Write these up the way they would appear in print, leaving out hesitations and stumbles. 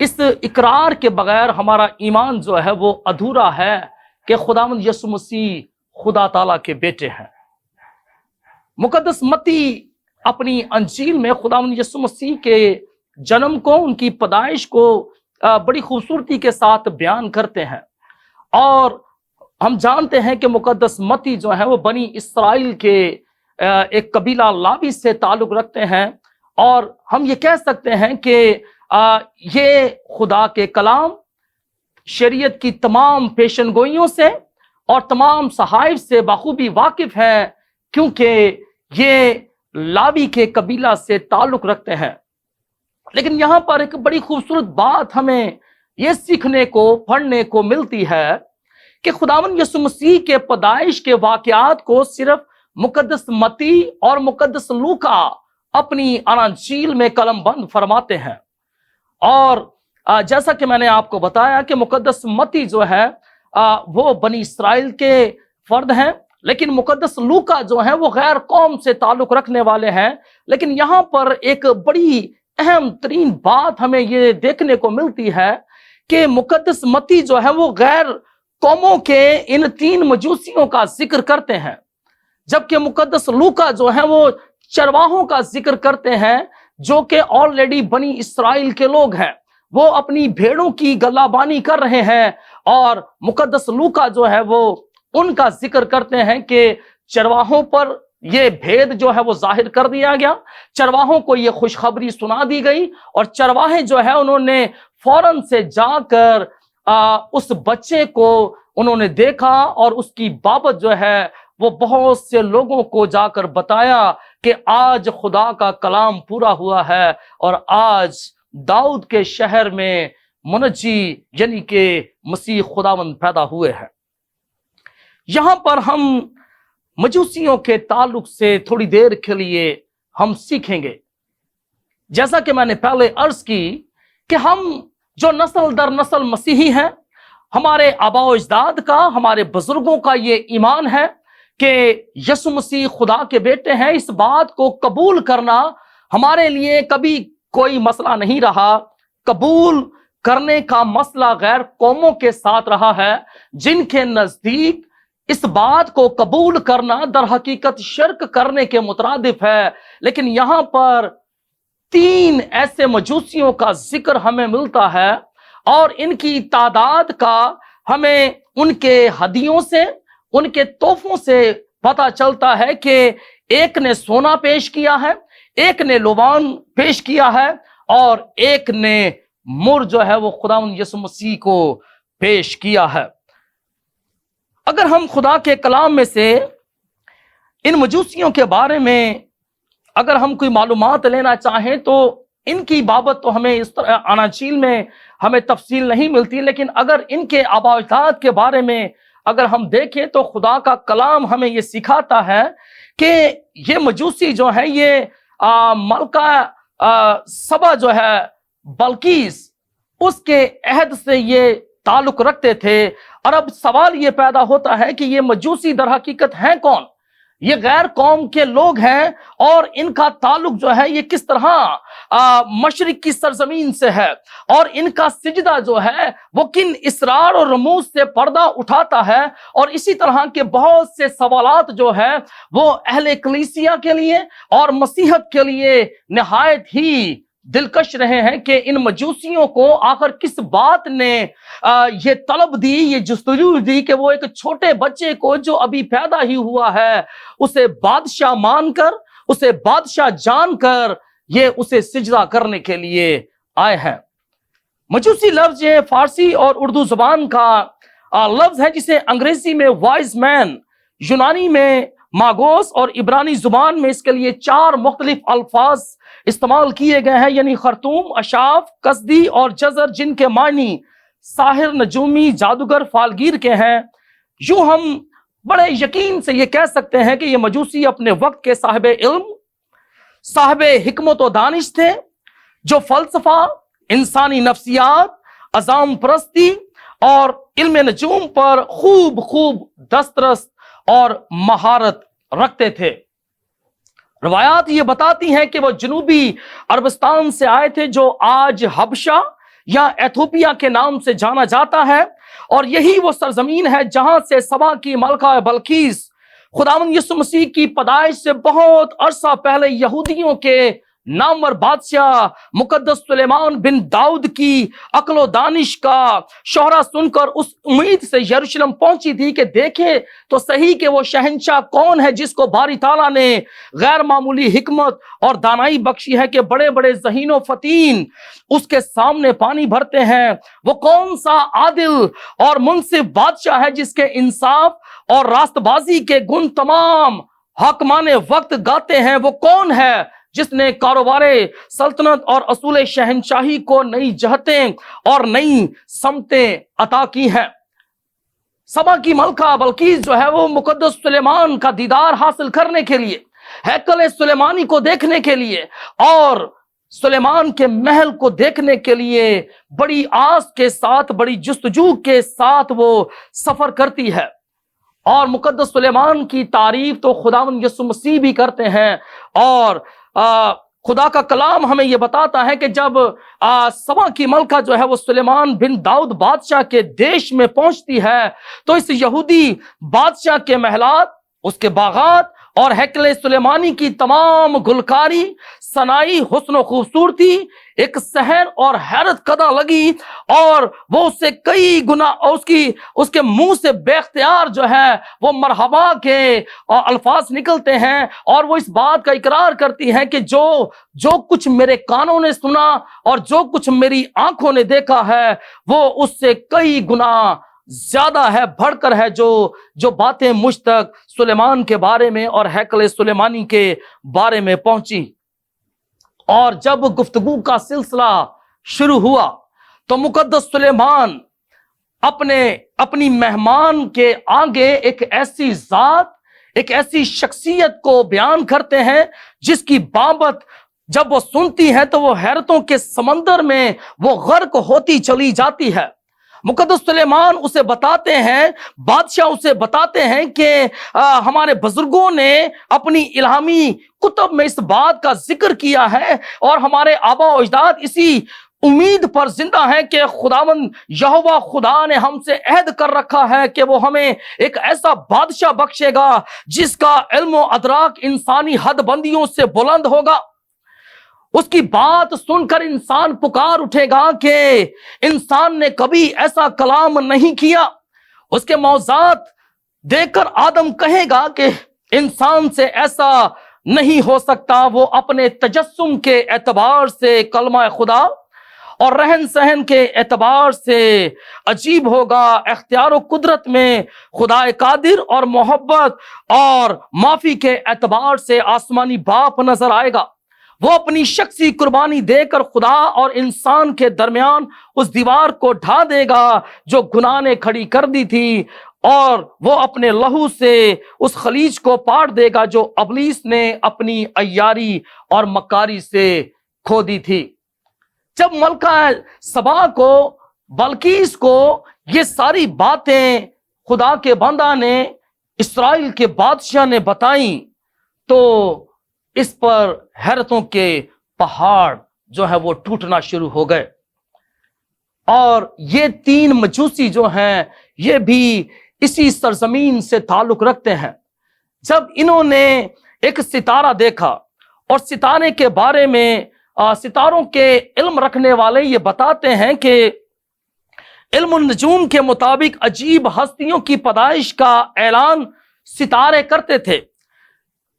اس اقرار کے بغیر ہمارا ایمان جو ہے وہ ادھورا ہے کہ خداوند یسوع مسیح خدا تعالیٰ کے بیٹے ہیں۔ مقدس متی اپنی انجیل میں خداوند یسوع مسیح کے جنم کو، ان کی پیدائش کو بڑی خوبصورتی کے ساتھ بیان کرتے ہیں، اور ہم جانتے ہیں کہ مقدس متی جو ہے وہ بنی اسرائیل کے ایک قبیلہ لاوی سے تعلق رکھتے ہیں، اور ہم یہ کہہ سکتے ہیں کہ یہ خدا کے کلام شریعت کی تمام پیشن گوئیوں سے اور تمام صحائف سے بخوبی واقف ہے، کیونکہ یہ لاوی کے قبیلہ سے تعلق رکھتے ہیں۔ لیکن یہاں پر ایک بڑی خوبصورت بات ہمیں یہ سیکھنے کو، پڑھنے کو ملتی ہے کہ خداوند یسوع مسیح کے پیدائش کے واقعات کو صرف مقدس متی اور مقدس لوکا اپنی انجیل میں قلم بند فرماتے ہیں، اور جیسا کہ میں نے آپ کو بتایا کہ مقدس متی جو ہے وہ بنی اسرائیل کے فرد ہیں، لیکن مقدس لوکا جو ہیں وہ غیر قوم سے تعلق رکھنے والے ہیں۔ لیکن یہاں پر ایک بڑی اہم ترین بات ہمیں یہ دیکھنے کو ملتی ہے کہ مقدس متی جو ہے وہ غیر قوموں کے ان 3 مجوسیوں کا ذکر کرتے ہیں، جبکہ مقدس لوکا جو ہے وہ چرواہوں کا ذکر کرتے ہیں، جو کہ آلریڈی بنی اسرائیل کے لوگ ہیں، وہ اپنی بھیڑوں کی گلابانی کر رہے ہیں، اور مقدس لوکا جو ہے وہ ان کا ذکر کرتے ہیں کہ چرواہوں پر یہ بھید جو ہے وہ ظاہر کر دیا گیا، چرواہوں کو یہ خوشخبری سنا دی گئی، اور چرواہے جو ہے انہوں نے فوراً سے جا کر اس بچے کو انہوں نے دیکھا، اور اس کی بابت جو ہے وہ بہت سے لوگوں کو جا کر بتایا کہ آج خدا کا کلام پورا ہوا ہے، اور آج داؤد کے شہر میں منجی یعنی کہ مسیح خداوند پیدا ہوئے ہیں۔ یہاں پر ہم مجوسیوں کے تعلق سے تھوڑی دیر کے لیے ہم سیکھیں گے، جیسا کہ میں نے پہلے عرض کی کہ ہم جو نسل در نسل مسیحی ہیں، ہمارے آباء و اجداد کا، ہمارے بزرگوں کا یہ ایمان ہے کہ یسوع مسیح خدا کے بیٹے ہیں۔ اس بات کو قبول کرنا ہمارے لیے کبھی کوئی مسئلہ نہیں رہا۔ قبول کرنے کا مسئلہ غیر قوموں کے ساتھ رہا ہے، جن کے نزدیک اس بات کو قبول کرنا در حقیقت شرک کرنے کے مترادف ہے۔ لیکن یہاں پر 3 ایسے مجوسیوں کا ذکر ہمیں ملتا ہے، اور ان کی تعداد کا ہمیں ان کے ہدیوں سے، ان کے تحفوں سے پتہ چلتا ہے کہ ایک نے سونا پیش کیا ہے، ایک نے لوبان پیش کیا ہے، اور ایک نے مر جو ہے وہ خداوند یسوع مسیح کو پیش کیا ہے۔ اگر ہم خدا کے کلام میں سے ان مجوسیوں کے بارے میں اگر ہم کوئی معلومات لینا چاہیں تو ان کی بابت تو ہمیں اس طرح اناجیل میں ہمیں تفصیل نہیں ملتی، لیکن اگر ان کے آباء و اجداد کے بارے میں اگر ہم دیکھیں تو خدا کا کلام ہمیں یہ سکھاتا ہے کہ یہ مجوسی جو ہے یہ ملکہ سبا جو ہے بلقیس، اس کے عہد سے یہ تعلق رکھتے تھے۔ اور اب سوال یہ پیدا ہوتا ہے کہ یہ مجوسی در حقیقت ہیں کون؟ یہ غیر قوم کے لوگ ہیں، اور ان کا تعلق جو ہے یہ کس طرح مشرق کی سرزمین سے ہے، اور ان کا سجدہ جو ہے وہ کن اسرار اور رموز سے پردہ اٹھاتا ہے، اور اسی طرح کے بہت سے سوالات جو ہے وہ اہل کلیسیا کے لیے اور مسیحت کے لیے نہایت ہی دلکش رہے ہیں کہ ان مجوسیوں کو آخر کس بات نے یہ طلب دی، یہ جستجو دی کہ وہ ایک چھوٹے بچے کو جو ابھی پیدا ہی ہوا ہے اسے بادشاہ مان کر، اسے بادشاہ جان کر یہ اسے سجدہ کرنے کے لیے آئے ہیں۔ مجوسی لفظ یہ فارسی اور اردو زبان کا لفظ ہے، جسے انگریزی میں وائز مین، یونانی میں ماگوس، اور عبرانی زبان میں اس کے لیے 4 مختلف الفاظ استعمال کیے گئے ہیں، یعنی خرطوم، اشاف، قصدی اور جزر، جن کے معنی ساحر، نجومی، جادوگر، فالگیر کے ہیں۔ یوں ہم بڑے یقین سے یہ کہہ سکتے ہیں کہ یہ مجوسی اپنے وقت کے صاحب علم، صاحب حکمت و دانش تھے، جو فلسفہ، انسانی نفسیات، عظام پرستی اور علم نجوم پر خوب دسترس اور مہارت رکھتے تھے۔ روایات یہ بتاتی ہیں کہ وہ جنوبی عربستان سے آئے تھے، جو آج حبشہ یا ایتھوپیا کے نام سے جانا جاتا ہے، اور یہی وہ سرزمین ہے جہاں سے سبا کی ملکہ بلقیس خداوند یسوع مسیح کی پیدائش سے بہت عرصہ پہلے یہودیوں کے نامور بادشاہ مقدس سلیمان بن داؤد کی عقل و دانش کا شہرہ سن کر اس امید سے یروشلم پہنچی تھی کہ دیکھیں تو صحیح کہ وہ شہنشاہ کون ہے جس کو باری تعالیٰ نے غیر معمولی حکمت اور دانائی بخشی ہے کہ بڑے بڑے ذہین و فطین اس کے سامنے پانی بھرتے ہیں۔ وہ کون سا عادل اور منصف بادشاہ ہے جس کے انصاف اور راست بازی کے گن تمام حاکمان وقت گاتے ہیں؟ وہ کون ہے جس نے کاروبار سلطنت اور اصول شہنشاہی کو نئی جہتیں اور نئی سمتیں عطا کی ہیں؟ سبا کی ملکہ بلقیس جو ہے وہ مقدس سلیمان کا دیدار حاصل کرنے کے لیے، ہیکل سلیمانی کو دیکھنے کے لیے اور سلیمان کے محل کو دیکھنے کے لیے بڑی آس کے ساتھ، بڑی جستجو کے ساتھ وہ سفر کرتی ہے۔ اور مقدس سلیمان کی تعریف تو خداوند یسوع مسیح بھی کرتے ہیں، اور خدا کا کلام ہمیں یہ بتاتا ہے کہ جب سبا کی ملکہ جو ہے وہ سلیمان بن داؤد بادشاہ کے دیش میں پہنچتی ہے تو اس یہودی بادشاہ کے محلات، اس کے باغات اور ہیکل سلیمانی کی تمام گلکاری، صنائی، حسن و خوبصورتی ایک سحر اور حیرت کدہ لگی، اور وہ اس سے کئی گنا اس کے منہ سے بے اختیار جو ہے وہ مرحبا کے الفاظ نکلتے ہیں، اور وہ اس بات کا اقرار کرتی ہیں کہ جو کچھ میرے کانوں نے سنا اور جو کچھ میری آنکھوں نے دیکھا ہے وہ اس سے کئی گنا زیادہ ہے، بڑھ کر ہے جو باتیں مجھ تک سلیمان کے بارے میں اور ہیکل سلیمانی کے بارے میں پہنچی۔ اور جب گفتگو کا سلسلہ شروع ہوا تو مقدس سلیمان اپنی مہمان کے آگے ایک ایسی ذات، ایک ایسی شخصیت کو بیان کرتے ہیں جس کی بابت جب وہ سنتی ہے تو وہ حیرتوں کے سمندر میں وہ غرق ہوتی چلی جاتی ہے۔ مقدس سلیمان اسے بتاتے ہیں، بادشاہ اسے بتاتے ہیں کہ ہمارے بزرگوں نے اپنی الہامی کتب میں اس بات کا ذکر کیا ہے، اور ہمارے آبا و اجداد اسی امید پر زندہ ہیں کہ خداوند یہوہ خدا نے ہم سے عہد کر رکھا ہے کہ وہ ہمیں ایک ایسا بادشاہ بخشے گا جس کا علم و ادراک انسانی حد بندیوں سے بلند ہوگا۔ اس کی بات سن کر انسان پکار اٹھے گا کہ انسان نے کبھی ایسا کلام نہیں کیا۔ اس کے موضوعات دیکھ کر آدم کہے گا کہ انسان سے ایسا نہیں ہو سکتا۔ وہ اپنے تجسم کے اعتبار سے کلمہ خدا اور رہن سہن کے اعتبار سے عجیب ہوگا، اختیار و قدرت میں خدا قادر اور محبت اور معافی کے اعتبار سے آسمانی باپ نظر آئے گا۔ وہ اپنی شخصی قربانی دے کر خدا اور انسان کے درمیان اس دیوار کو ڈھا دے گا جو گناہ نے کھڑی کر دی تھی، اور وہ اپنے لہو سے اس خلیج کو پاٹ دے گا جو ابلیس نے اپنی عیاری اور مکاری سے کھو دی تھی۔ جب ملکہ سبا کو، بلقیس کو یہ ساری باتیں خدا کے بندہ نے، اسرائیل کے بادشاہ نے بتائیں تو اس پر حیرتوں کے پہاڑ جو ہے وہ ٹوٹنا شروع ہو گئے۔ اور یہ تین مجوسی جو ہیں یہ بھی اسی سرزمین سے تعلق رکھتے ہیں۔ جب انہوں نے ایک ستارہ دیکھا، اور ستارے کے بارے میں ستاروں کے علم رکھنے والے یہ بتاتے ہیں کہ علم النجوم کے مطابق عجیب ہستیوں کی پیدائش کا اعلان ستارے کرتے تھے۔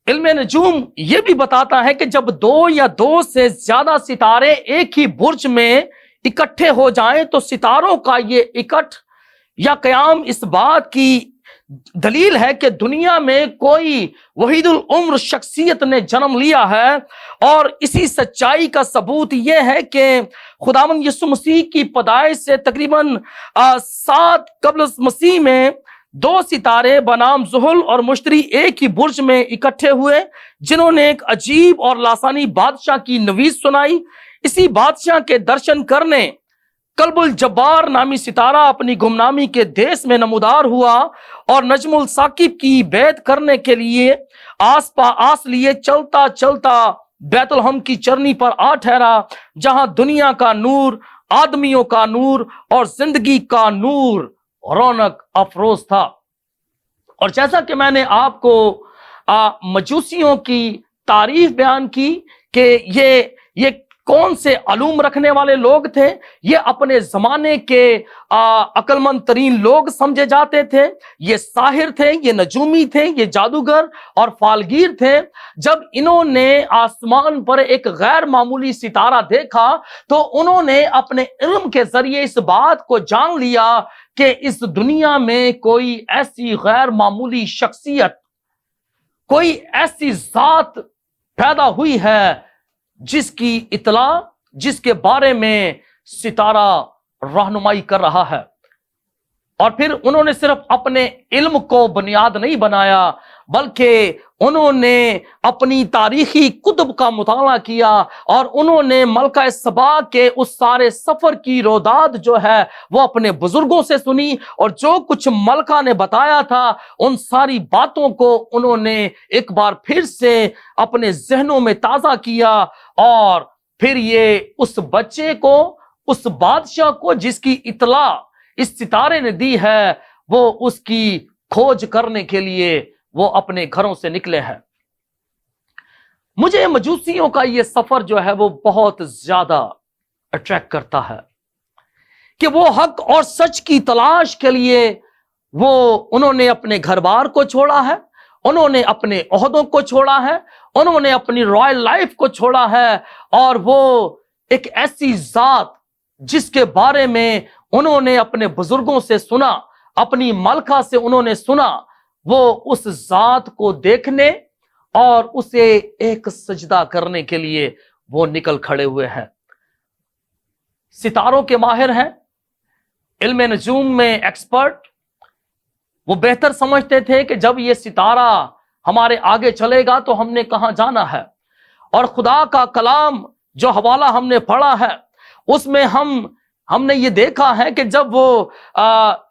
علم نجوم یہ بھی بتاتا ہے کہ جب دو یا دو سے زیادہ ستارے ایک ہی برج میں اکٹھے ہو جائیں تو ستاروں کا یہ اکٹھ یا قیام اس بات کی دلیل ہے کہ دنیا میں کوئی وحید العمر شخصیت نے جنم لیا ہے۔ اور اسی سچائی کا ثبوت یہ ہے کہ خداوند یسوع مسیح کی پیدائش سے تقریباً 7 قبل مسیح میں 2 ستارے بنام زحل اور مشتری ایک ہی برج میں اکٹھے ہوئے، جنہوں نے ایک عجیب اور لاسانی بادشاہ کی نوید سنائی۔ اسی بادشاہ کے درشن کرنے کلب الجبار نامی ستارہ اپنی گمنامی کے دیس میں نمودار ہوا، اور نجم الثاقب کی بیعت کرنے کے لیے آس لیے چلتا چلتا بیت الحم کی چرنی پر آ ٹھہرا، جہاں دنیا کا نور آدمیوں کا نور اور زندگی کا نور رونق افروز تھا۔ اور جیسا کہ میں نے آپ کو مجوسیوں کی تعریف بیان کی کہ یہ کون سے علوم رکھنے والے لوگ تھے، یہ اپنے زمانے کے عقل مند ترین لوگ سمجھے جاتے تھے، یہ ساحر تھے، یہ نجومی تھے، یہ جادوگر اور فالگیر تھے۔ جب انہوں نے آسمان پر ایک غیر معمولی ستارہ دیکھا تو انہوں نے اپنے علم کے ذریعے اس بات کو جان لیا کہ اس دنیا میں کوئی ایسی غیر معمولی شخصیت، کوئی ایسی ذات پیدا ہوئی ہے جس کی اطلاع، جس کے بارے میں ستارہ رہنمائی کر رہا ہے۔ اور پھر انہوں نے صرف اپنے علم کو بنیاد نہیں بنایا، بلکہ انہوں نے اپنی تاریخی کتب کا مطالعہ کیا اور انہوں نے ملکہ سبا کے اس سارے سفر کی روداد جو ہے وہ اپنے بزرگوں سے سنی، اور جو کچھ ملکہ نے بتایا تھا ان ساری باتوں کو انہوں نے ایک بار پھر سے اپنے ذہنوں میں تازہ کیا، اور پھر یہ اس بچے کو، اس بادشاہ کو جس کی اطلاع اس ستارے نے دی ہے، وہ اس کی کھوج کرنے کے لیے وہ اپنے گھروں سے نکلے ہیں۔ مجھے مجوسیوں کا یہ سفر جو ہے وہ بہت زیادہ اٹریکٹ کرتا ہے کہ وہ حق اور سچ کی تلاش کے لیے انہوں نے اپنے گھر بار کو چھوڑا ہے، انہوں نے اپنے عہدوں کو چھوڑا ہے، انہوں نے اپنی رائل لائف کو چھوڑا ہے، اور وہ ایک ایسی ذات جس کے بارے میں انہوں نے اپنے بزرگوں سے سنا، اپنی ملکہ سے انہوں نے سنا، وہ اس ذات کو دیکھنے اور اسے ایک سجدہ کرنے کے لیے وہ نکل کھڑے ہوئے ہیں۔ ستاروں کے ماہر ہیں، علم نجوم میں ایکسپرٹ، وہ بہتر سمجھتے تھے کہ جب یہ ستارہ ہمارے آگے چلے گا تو ہم نے کہاں جانا ہے۔ اور خدا کا کلام جو حوالہ ہم نے پڑھا ہے اس میں ہم نے یہ دیکھا ہے کہ جب وہ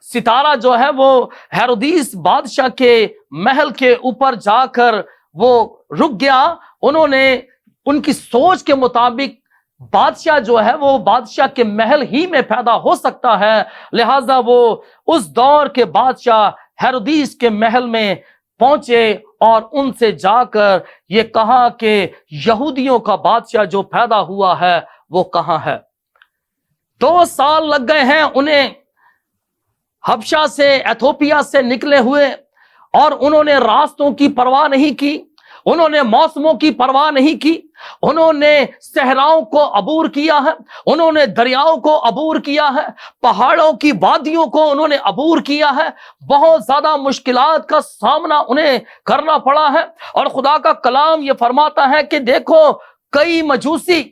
ستارہ جو ہے وہ ہیرودیس بادشاہ کے محل کے اوپر جا کر وہ رک گیا، انہوں نے ان کی سوچ کے مطابق بادشاہ جو ہے وہ بادشاہ کے محل ہی میں پیدا ہو سکتا ہے، لہذا وہ اس دور کے بادشاہ ہیرودیس کے محل میں پہنچے اور ان سے جا کر یہ کہا کہ یہودیوں کا بادشاہ جو پیدا ہوا ہے وہ کہاں ہے۔ 2 سال لگ گئے ہیں انہیں حبشہ سے، ایتھوپیا سے نکلے ہوئے، اور انہوں نے راستوں کی پرواہ نہیں کی، انہوں نے موسموں کی پرواہ نہیں کی، انہوں نے صحراؤں کو عبور کیا ہے، انہوں نے دریاؤں کو عبور کیا ہے، پہاڑوں کی وادیوں کو انہوں نے عبور کیا ہے، بہت زیادہ مشکلات کا سامنا انہیں کرنا پڑا ہے۔ اور خدا کا کلام یہ فرماتا ہے کہ دیکھو کئی مجوسی،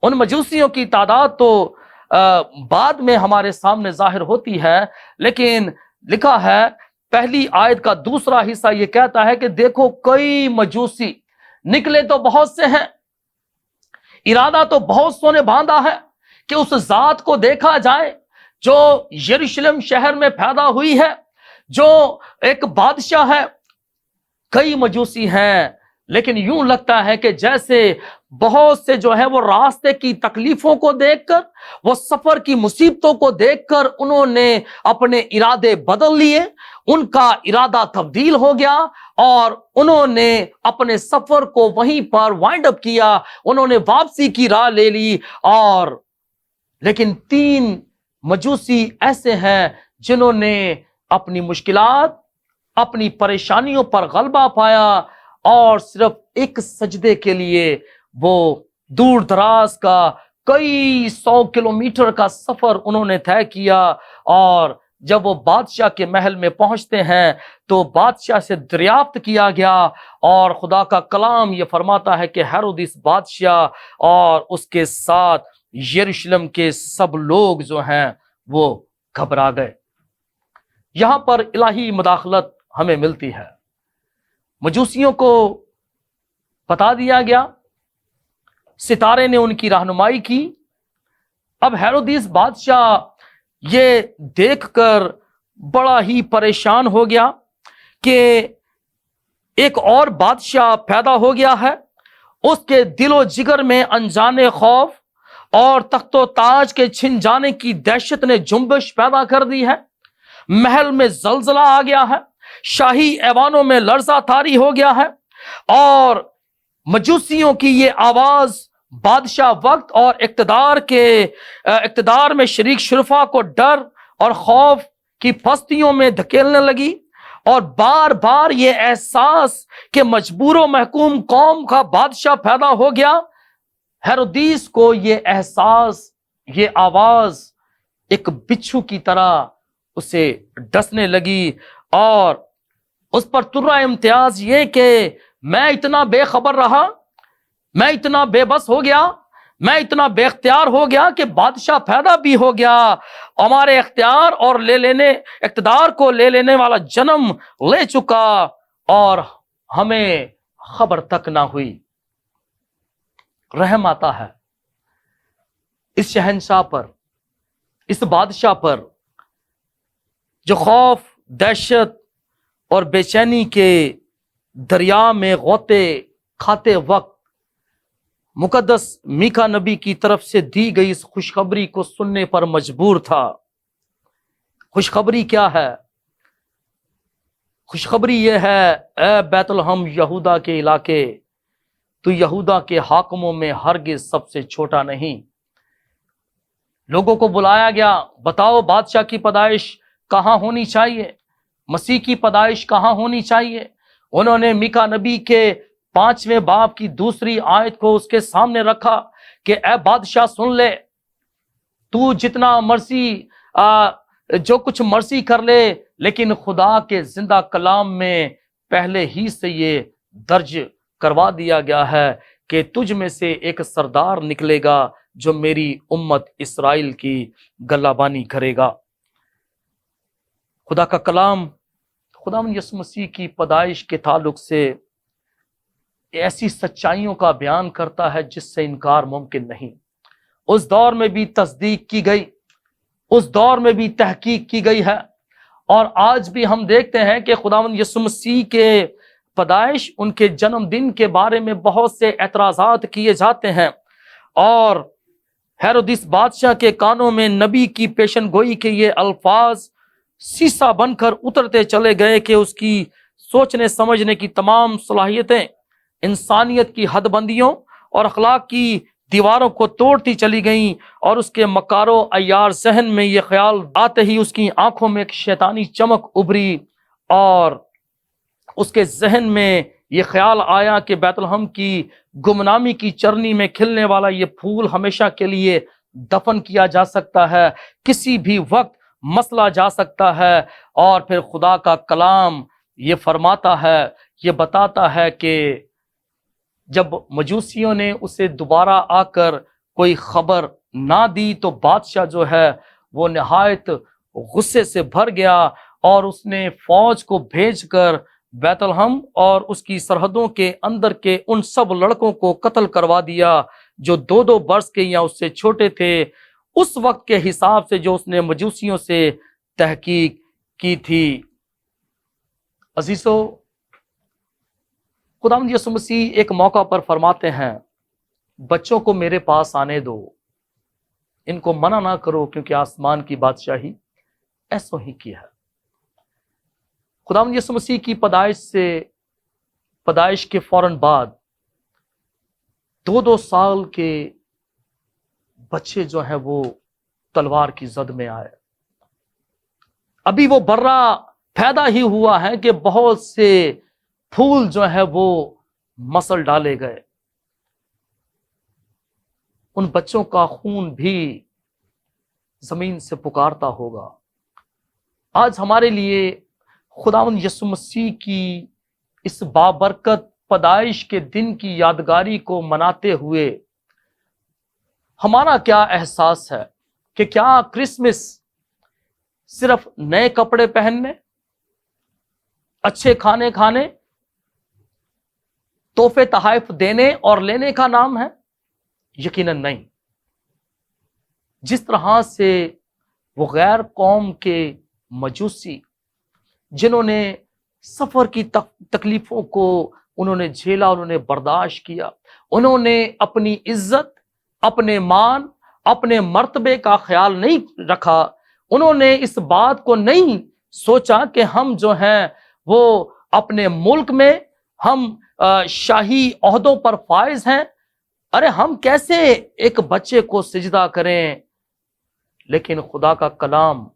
ان مجوسیوں کی تعداد تو بعد میں ہمارے سامنے ظاہر ہوتی ہے، لیکن لکھا ہے پہلی آیت کا دوسرا حصہ یہ کہتا ہے کہ دیکھو کئی مجوسی نکلے تو بہت سے ہیں، ارادہ تو بہت سو نے باندھا ہے کہ اس ذات کو دیکھا جائے جو یروشلم شہر میں پیدا ہوئی ہے، جو ایک بادشاہ ہے۔ کئی مجوسی ہیں، لیکن یوں لگتا ہے کہ جیسے بہت سے جو ہے وہ راستے کی تکلیفوں کو دیکھ کر، وہ سفر کی مصیبتوں کو دیکھ کر انہوں نے اپنے ارادے بدل لیے، ان کا ارادہ تبدیل ہو گیا اور انہوں نے اپنے سفر کو وہیں پر وائنڈ اپ کیا، انہوں نے واپسی کی راہ لے لی۔ اور لیکن 3 مجوسی ایسے ہیں جنہوں نے اپنی مشکلات، اپنی پریشانیوں پر غلبہ پایا، اور صرف ایک سجدے کے لیے وہ دور دراز کا کئی 100 کلومیٹر کا سفر انہوں نے طے کیا۔ اور جب وہ بادشاہ کے محل میں پہنچتے ہیں تو بادشاہ سے دریافت کیا گیا، اور خدا کا کلام یہ فرماتا ہے کہ ہیرودیس بادشاہ اور اس کے ساتھ یروشلم کے سب لوگ جو ہیں وہ گھبرا گئے۔ یہاں پر الہی مداخلت ہمیں ملتی ہے۔ مجوسیوں کو بتا دیا گیا، ستارے نے ان کی رہنمائی کی۔ اب ہیرودیس بادشاہ یہ دیکھ کر بڑا ہی پریشان ہو گیا کہ ایک اور بادشاہ پیدا ہو گیا ہے، اس کے دل و جگر میں انجانے خوف اور تخت و تاج کے چھن جانے کی دہشت نے جنبش پیدا کر دی ہے، محل میں زلزلہ آ گیا ہے، شاہی ایوانوں میں لرزہ طاری ہو گیا ہے، اور مجوسیوں کی یہ آواز بادشاہ وقت اور اقتدار میں شریک شرفا کو ڈر اور خوف کی پستیوں میں دھکیلنے لگی، اور بار بار یہ احساس کہ مجبور و محکوم قوم کا بادشاہ پیدا ہو گیا، ہیرودیس کو یہ احساس، یہ آواز ایک بچھو کی طرح اسے ڈسنے لگی، اور اس پر ترا امتیاز یہ کہ میں اتنا بے خبر رہا، میں اتنا بے بس ہو گیا، میں اتنا بے اختیار ہو گیا کہ بادشاہ پیدا بھی ہو گیا، ہمارے اختیار اور اقتدار کو لے لینے والا جنم لے چکا اور ہمیں خبر تک نہ ہوئی۔ رحم آتا ہے اس شہنشاہ پر، اس بادشاہ پر، جو خوف، دہشت اور بے چینی کے دریا میں غوطے کھاتے وقت مقدس میکا نبی کی طرف سے دی گئی اس خوشخبری کو سننے پر مجبور تھا۔ خوشخبری کیا ہے؟ خوشخبری یہ ہے، اے بیت لحم یہودا کے علاقے، تو یہودا کے حاکموں میں ہرگز سب سے چھوٹا نہیں۔ لوگوں کو بلایا گیا، بتاؤ بادشاہ کی پیدائش کہاں ہونی چاہیے، مسیح کی پیدائش کہاں ہونی چاہیے۔ انہوں نے میکا نبی کے 5ویں باب کی 2 آیت کو اس کے سامنے رکھا کہ اے بادشاہ سن لے، تو جتنا مرضی جو کچھ مرضی کر لے، لیکن خدا کے زندہ کلام میں پہلے ہی سے یہ درج کروا دیا گیا ہے کہ تجھ میں سے ایک سردار نکلے گا جو میری امت اسرائیل کی گلہ بانی کرے گا۔ خدا کا کلام خداوند یسوع مسیح کی پیدائش کے تعلق سے ایسی سچائیوں کا بیان کرتا ہے جس سے انکار ممکن نہیں۔ اس دور میں بھی تصدیق کی گئی، اس دور میں بھی تحقیق کی گئی ہے، اور آج بھی ہم دیکھتے ہیں کہ خداوند یسوع مسیح کے پیدائش، ان کے جنم دن کے بارے میں بہت سے اعتراضات کیے جاتے ہیں، اور ہیرودیس بادشاہ کے کانوں میں نبی کی پیشن گوئی کے یہ الفاظ سیسا بن کر اترتے چلے گئے کہ اس کی سوچنے سمجھنے کی تمام صلاحیتیں انسانیت کی حد بندیوں اور اخلاق کی دیواروں کو توڑتی چلی گئیں، اور اس کے مکار و عیار ذہن میں یہ خیال آتے ہی اس کی آنکھوں میں ایک شیطانی چمک ابھری، اور اس کے ذہن میں یہ خیال آیا کہ بیت لحم کی گمنامی کی چرنی میں کھلنے والا یہ پھول ہمیشہ کے لیے دفن کیا جا سکتا ہے، کسی بھی وقت مسلا جا سکتا ہے۔ اور پھر خدا کا کلام یہ فرماتا ہے، یہ بتاتا ہے کہ جب مجوسیوں نے اسے دوبارہ آ کر کوئی خبر نہ دی تو بادشاہ جو ہے وہ نہایت غصے سے بھر گیا، اور اس نے فوج کو بھیج کر بیت لحم اور اس کی سرحدوں کے اندر کے ان سب لڑکوں کو قتل کروا دیا جو 2 برس کے یا اس سے چھوٹے تھے، اس وقت کے حساب سے جو اس نے مجوسیوں سے تحقیق کی تھی۔ عزیزو، خداوند یسوع مسیح ایک موقع پر فرماتے ہیں، بچوں کو میرے پاس آنے دو، ان کو منع نہ کرو، کیونکہ آسمان کی بادشاہی ایسو ہی کی ہے۔ خداوند یسوع مسیح کی پیدائش کے فوراً بعد 2 سال کے بچے جو ہیں وہ تلوار کی زد میں آئے۔ ابھی وہ برہ پیدا ہی ہوا ہے کہ بہت سے پھول جو ہے وہ مسل ڈالے گئے۔ ان بچوں کا خون بھی زمین سے پکارتا ہوگا۔ آج ہمارے لیے خداوند یسوع مسیح کی اس بابرکت پیدائش کے دن کی یادگاری کو مناتے ہوئے ہمارا کیا احساس ہے کہ کیا کرسمس صرف نئے کپڑے پہننے، اچھے کھانے کھانے، تحفے تحائف دینے اور لینے کا نام ہے؟ یقیناً نہیں۔ جس طرح سے وہ غیر قوم کے مجوسی جنہوں نے سفر کی تکلیفوں کو انہوں نے جھیلا، انہوں نے برداشت کیا، انہوں نے اپنی عزت، اپنے مان اپنے مرتبے کا خیال نہیں رکھا، انہوں نے اس بات کو نہیں سوچا کہ ہم جو ہیں وہ اپنے ملک میں ہم شاہی عہدوں پر فائز ہیں، ارے ہم کیسے ایک بچے کو سجدہ کریں؟ لیکن خدا کا کلام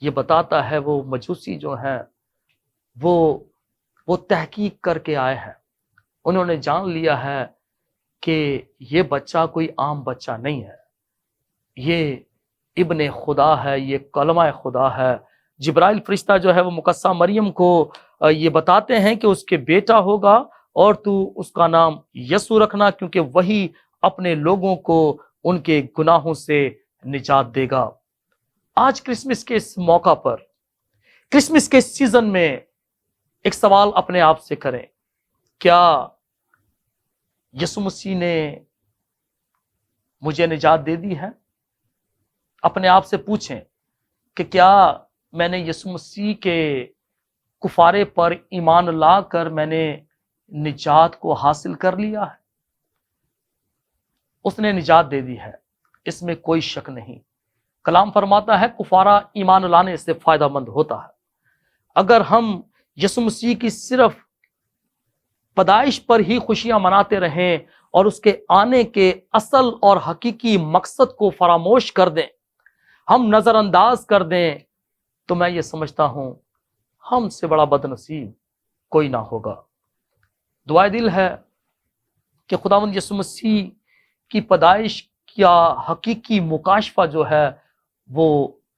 یہ بتاتا ہے وہ مجوسی جو ہیں وہ تحقیق کر کے آئے ہیں، انہوں نے جان لیا ہے کہ یہ بچہ کوئی عام بچہ نہیں ہے، یہ ابن خدا ہے، یہ کلمہ خدا ہے۔ جبرائیل فرشتہ جو ہے وہ مقدسہ مریم کو یہ بتاتے ہیں کہ اس کے بیٹا ہوگا اور تو اس کا نام یسوع رکھنا، کیونکہ وہی اپنے لوگوں کو ان کے گناہوں سے نجات دے گا۔ آج کرسمس کے اس موقع پر، کرسمس کے سیزن میں ایک سوال اپنے آپ سے کریں، کیا یسوع مسیح نے مجھے نجات دے دی ہے؟ اپنے آپ سے پوچھیں کہ کیا میں نے یسوع مسیح کے کفارے پر ایمان لا کر میں نے نجات کو حاصل کر لیا ہے؟ اس نے نجات دے دی ہے، اس میں کوئی شک نہیں۔ کلام فرماتا ہے کفارہ ایمان لانے سے فائدہ مند ہوتا ہے۔ اگر ہم یسوع مسیح کی صرف پیدائش پر ہی خوشیاں مناتے رہیں اور اس کے آنے کے اصل اور حقیقی مقصد کو فراموش کر دیں، ہم نظر انداز کر دیں، تو میں یہ سمجھتا ہوں ہم سے بڑا بد نصیب کوئی نہ ہوگا۔ دعائے دل ہے کہ خداوند یسوع مسیح کی پیدائش کا حقیقی مکاشفہ جو ہے وہ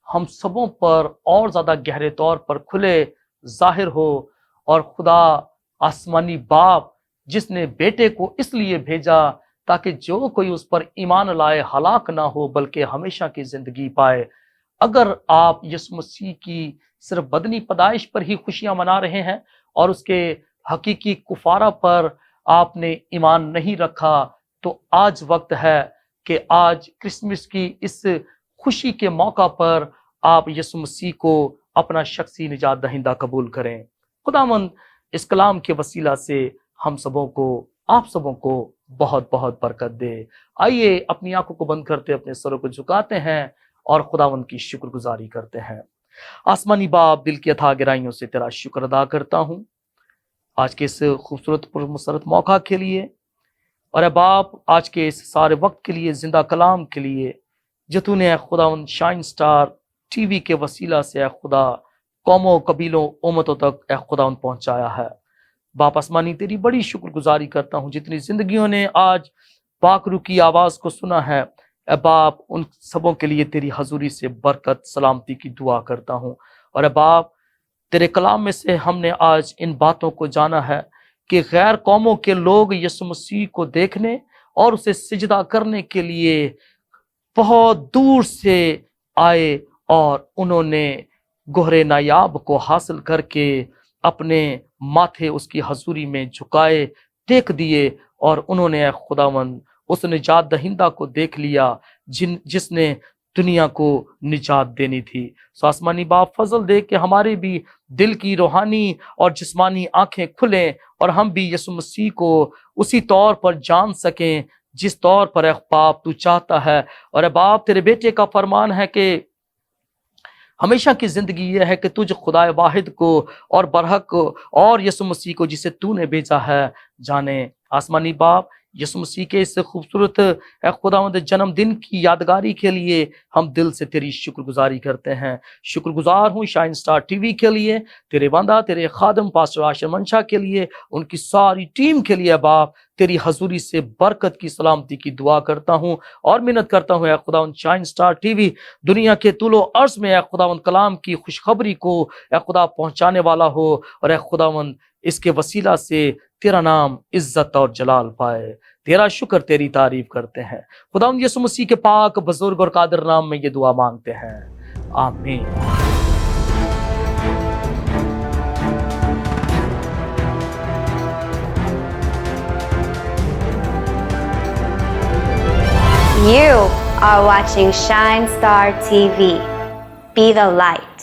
ہم سبوں پر اور زیادہ گہرے طور پر کھلے ظاہر ہو، اور خدا آسمانی باپ جس نے بیٹے کو اس لیے بھیجا تاکہ جو کوئی اس پر ایمان لائے ہلاک نہ ہو بلکہ ہمیشہ کی زندگی پائے۔ اگر آپ یسوع مسیح کی صرف بدنی پیدائش پر ہی خوشیاں منا رہے ہیں اور اس کے حقیقی کفارہ پر آپ نے ایمان نہیں رکھا، تو آج وقت ہے کہ آج کرسمس کی اس خوشی کے موقع پر آپ یسوع مسیح کو اپنا شخصی نجات دہندہ قبول کریں۔ خداوند اس کلام کے وسیلہ سے ہم سبوں کو، آپ سبوں کو بہت بہت برکت دے۔ آئیے اپنی آنکھوں کو بند کرتے اپنے سروں کو جھکاتے ہیں اور خداوند کی شکر گزاری کرتے ہیں۔ آسمانی باپ، دل کی اتھاہ گہرائیوں سے تیرا شکر ادا کرتا ہوں آج کے اس خوبصورت پرمسرت موقع کے لیے، اور اے باپ آج کے اس سارے وقت کے لیے، زندہ کلام کے لیے جو تو نے اے خداوند شائن سٹار ٹی وی کے وسیلہ سے اے خدا قوموں، قبیلوں، امتوں تک اے خداوند پہنچایا ہے۔ باپ آسمانی تیری بڑی شکر گزاری کرتا ہوں جتنی زندگیوں نے آج پاک روح کی آواز کو سنا ہے، اے باپ ان سبوں کے لیے تیری حضوری سے برکت سلامتی کی دعا کرتا ہوں۔ اور اے باپ تیرے کلام میں سے ہم نے آج ان باتوں کو جانا ہے کہ غیر قوموں کے لوگ یسوع مسیح کو دیکھنے اور اسے سجدہ کرنے کے لیے بہت دور سے آئے، اور انہوں نے گہرے نایاب کو حاصل کر کے اپنے ماتھے اس کی حضوری میں جھکائے، ٹیک دیے، اور انہوں نے اے خداوند اس نجات دہندہ کو دیکھ لیا جس نے دنیا کو نجات دینی تھی۔ سو آسمانی باپ فضل دے کہ ہمارے بھی دل کی روحانی اور جسمانی آنکھیں کھلیں اور ہم بھی یسوع مسیح کو اسی طور پر جان سکیں جس طور پر اے باپ تو چاہتا ہے۔ اور اے باپ تیرے بیٹے کا فرمان ہے کہ ہمیشہ کی زندگی یہ ہے کہ تجھ خدا واحد کو اور برحق اور یسوع مسیح کو جسے تو نے بھیجا ہے جانے۔ آسمانی باپ یسوع مسیح کے اس خوبصورت اے خداوند جنم دن کی یادگاری کے لیے ہم دل سے تیری شکر گزاری کرتے ہیں۔ شکر گزار ہوں شائن سٹار ٹی وی کے لیے، تیرے بندہ، تیرے خادم پاسٹر عاشر منشا کے لیے، ان کی ساری ٹیم کے لیے باپ تیری حضوری سے برکت کی سلامتی کی دعا کرتا ہوں اور منت کرتا ہوں اے خداوند شائن سٹار ٹی وی دنیا کے طول و عرض میں اے خداوند کلام کی خوشخبری کو اے خدا پہنچانے والا ہو، اور اے خداوند اس کے وسیلہ سے تیرا نام عزت اور جلال پائے۔ تیرا شکر، تیری تعریف کرتے ہیں خداوند یسوع مسیح کے پاک بزرگ اور قادر نام میں یہ دعا مانگتے ہیں، آمین۔ You are watching Shine Star TV. Be the light.